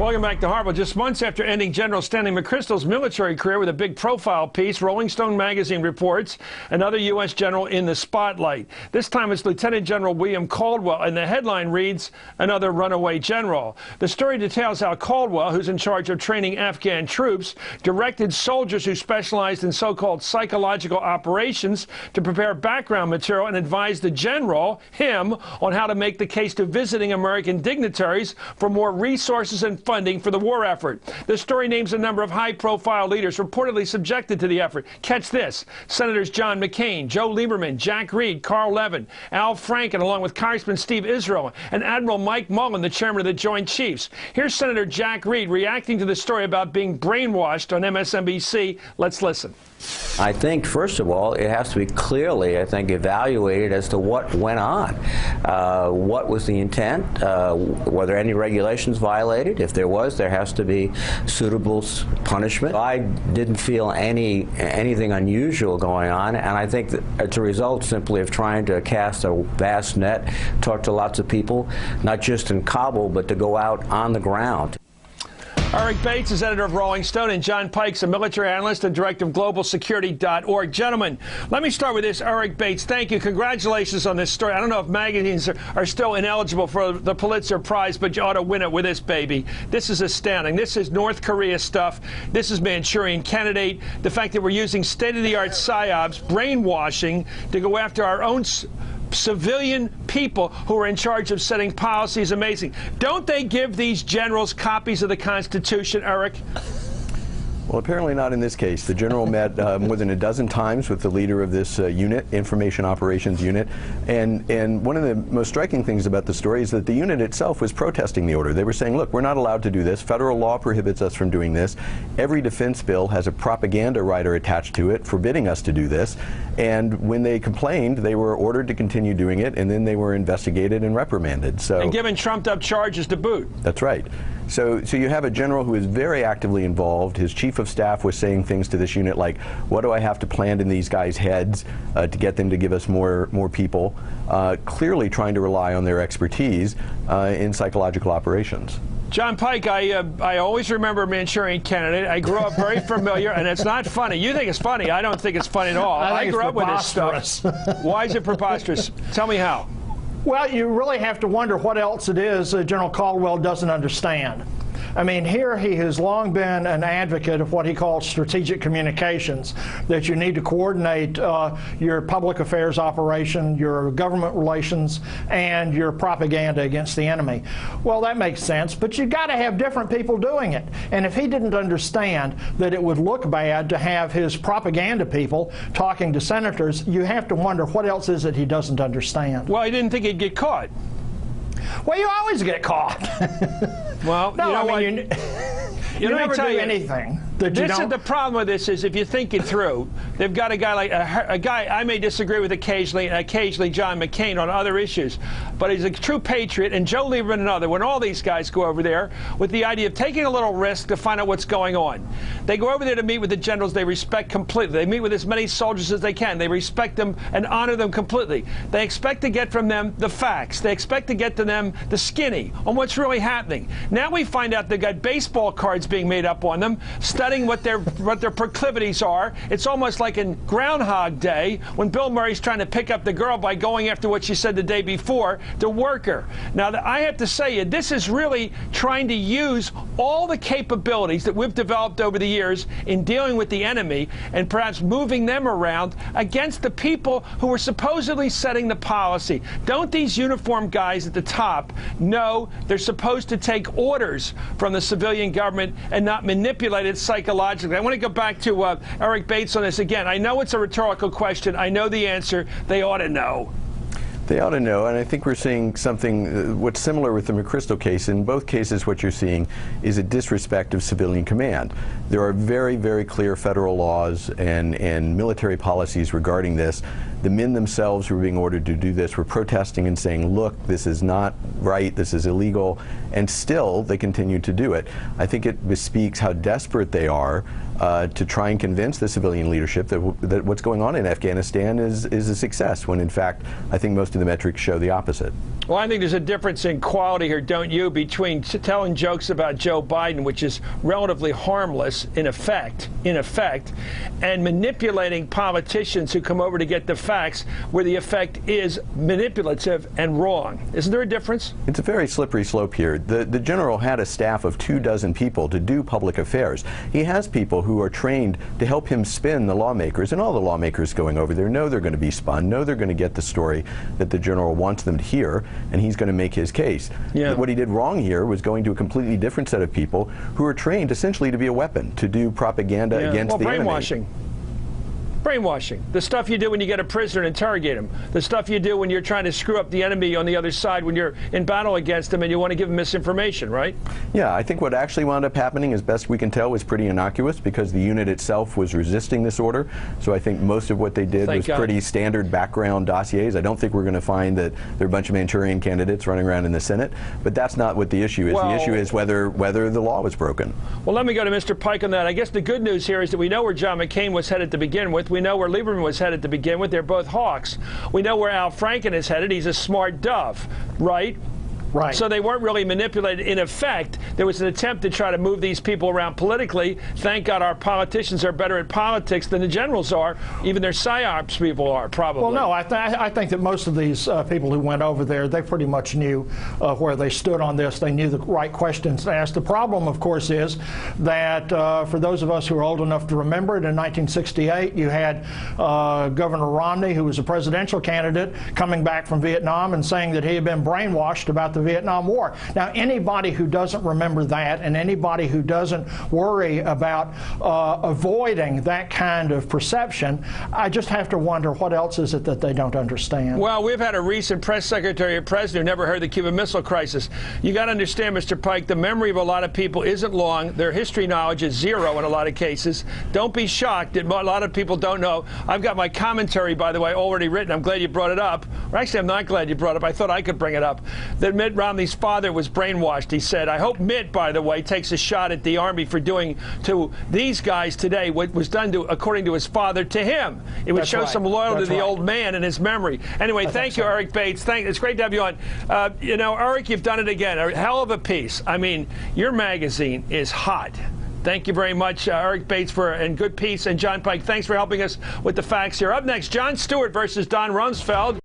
Welcome back to Harvard. Just months after ending General Stanley McChrystal's military career with a big profile piece, Rolling Stone magazine reports another U.S. general in the spotlight. This time it's Lieutenant General William Caldwell, and the headline reads, "Another runaway general." The story details how Caldwell, who's in charge of training Afghan troops, directed soldiers who specialized in so-called psychological operations to prepare background material and advised the general, him, on how to make the case to visiting American dignitaries for more resources and funding for the war effort. The story names a number of high-profile leaders reportedly subjected to the effort. Catch this: Senators John McCain, Joe Lieberman, Jack Reed, Carl Levin, Al Franken, along with Congressman Steve Israel and Admiral Mike Mullen, the chairman of the Joint Chiefs. Here's Senator Jack Reed reacting to the story about being brainwashed on MSNBC. Let's listen. I think, first of all, it has to be clearly, evaluated as to what went on. What was the intent? Were there any regulations violated? If there was, there has to be suitable punishment. I didn't feel anything unusual going on, and I think that it's a result simply of trying to cast a vast net, talk to lots of people, not just in Kabul, but to go out on the ground. Eric Bates is editor of Rolling Stone, and John Pike's a military analyst and director of globalsecurity.org. Gentlemen, let me start with this. Eric Bates, thank you. Congratulations on this story. I don't know if magazines are still ineligible for the Pulitzer Prize, but you ought to win it with this baby. This is astounding. This is North Korea stuff. This is Manchurian Candidate. The fact that we're using state-of-the-art psyops, brainwashing, to go after our own civilian people who are in charge of setting policy is amazing. Don't they give these generals copies of the Constitution, Eric? Well, apparently not in this case. The general met more than a dozen times with the leader of this unit, Information Operations Unit, and one of the most striking things about the story is that the unit itself was protesting the order. They were saying, look, we're not allowed to do this. Federal law prohibits us from doing this. Every defense bill has a propaganda rider attached to it forbidding us to do this. And when they complained, they were ordered to continue doing it, and then they were investigated and reprimanded. And given trumped-up charges to boot. That's right. So you have a general who is very actively involved. His chief of staff was saying things to this unit like, what do I have to plant in these guys' heads to get them to give us more people, clearly trying to rely on their expertise in psychological operations. John Pike, I always remember Manchurian Candidate. I grew up very familiar, and it's not funny. You think it's funny. I don't think it's funny at all. I grew up with this stuff. Why is it preposterous? Tell me how. Well, you really have to wonder what else it is General Caldwell doesn't understand. I mean, here he has long been an advocate of what he calls strategic communications, that you need to coordinate your public affairs operation, your government relations, and your propaganda against the enemy. Well, that makes sense, but you've got to have different people doing it. And if he didn't understand that it would look bad to have his propaganda people talking to senators, you have to wonder what else is it he doesn't understand. Well, he didn't think he'd get caught. Well, you always get caught. Well, no, you know I mean, you never do anything. The problem with this is if you think it through, they've got a guy like a guy I may disagree with occasionally John McCain on other issues, but he's a true patriot, and Joe Lieberman another. When all these guys go over there with the idea of taking a little risk to find out what's going on, they go over there to meet with the generals they respect completely. They meet with as many soldiers as they can. They respect them and honor them completely. They expect to get from them the facts. They expect to get to them the skinny on what's really happening. Now we find out they've got baseball cards being made up on them, studying what their proclivities are. It's almost like in Groundhog Day when Bill Murray's trying to pick up the girl by going after what she said the day before, the worker. Now, I have to say, this is really trying to use all the capabilities that we've developed over the years in dealing with the enemy and perhaps moving them around against the people who are supposedly setting the policy. Don't these uniformed guys at the top know they're supposed to take orders from the civilian government and not manipulate it psychologically? I want to go back to Eric Bates on this again. I know it's a rhetorical question. I know the answer. They ought to know. They ought to know, and I think we're seeing something what's similar with the McChrystal case. In both cases, what you're seeing is a disrespect of civilian command. There are very, very clear federal laws and military policies regarding this. The men themselves who were being ordered to do this were protesting and saying, look, this is not right, this is illegal, and still they continue to do it. I think it bespeaks how desperate they are to try and convince the civilian leadership that what's going on in Afghanistan is a success, when in fact I think most of the metrics show the opposite. Well, I think there's a difference in quality here, don't you, between telling jokes about Joe Biden, which is relatively harmless in effect, and manipulating politicians who come over to get the facts where the effect is manipulative and wrong. Isn't there a difference? It's a very slippery slope here. The general had a staff of 24 people to do public affairs. He has people who are trained to help him spin the lawmakers, and all the lawmakers going over there know they're going to be spun, know they're going to get the story that the general wants them to hear, and he's going to make his case. Yeah. What he did wrong here was going to a completely different set of people who are trained essentially to be a weapon, to do propaganda against the enemy. Brainwashing. Brainwashing. The stuff you do when you get a prisoner and interrogate him. The stuff you do when you're trying to screw up the enemy on the other side when you're in battle against them and you want to give them misinformation, right? Yeah, I think what actually wound up happening, as best we can tell, was pretty innocuous because the unit itself was resisting this order. So I think most of what they did was pretty standard background dossiers. I don't think we're going to find that there are a bunch of Manchurian candidates running around in the Senate, but that's not what the issue is. Well, the issue is whether the law was broken. Well, let me go to Mr. Pike on that. I guess the good news here is that we know where John McCain was headed to begin with. We know where Lieberman was headed to begin with. They're both hawks. We know where Al Franken is headed. He's a smart dove, right? Right. So they weren't really manipulated. In effect, there was an attempt to try to move these people around politically. Thank God our politicians are better at politics than the generals are. Even their psyops people are, probably. Well, no, I think that most of these people who went over there, they pretty much knew where they stood on this. They knew the right questions to ask. The problem, of course, is that for those of us who are old enough to remember it, in 1968, you had Governor Romney, who was a presidential candidate, coming back from Vietnam and saying that he had been brainwashed about the Vietnam War. Now, anybody who doesn't remember that and anybody who doesn't worry about avoiding that kind of perception, I just have to wonder what else is it that they don't understand. Well, we've had a recent press secretary or president who never heard the Cuban Missile Crisis. You got to understand, Mr. Pike, the memory of a lot of people isn't long. Their history knowledge is zero in a lot of cases. Don't be shocked that a lot of people don't know. I've got my commentary, by the way, already written. I'm glad you brought it up. Or actually, I'm not glad you brought it up. I thought I could bring it up. That Mitt Romney's father was brainwashed. He said, I hope Mitt, by the way, takes a shot at the Army for doing to these guys today what was done to, according to his father, to him. It would show some loyalty to the old man and his memory. Anyway, thank you, Eric Bates. It's great to have you on. You know, Eric, you've done it again. A hell of a piece. I mean, your magazine is hot. Thank you very much, Eric Bates, for a good piece. And John Pike, thanks for helping us with the facts here. Up next, Jon Stewart versus Don Rumsfeld.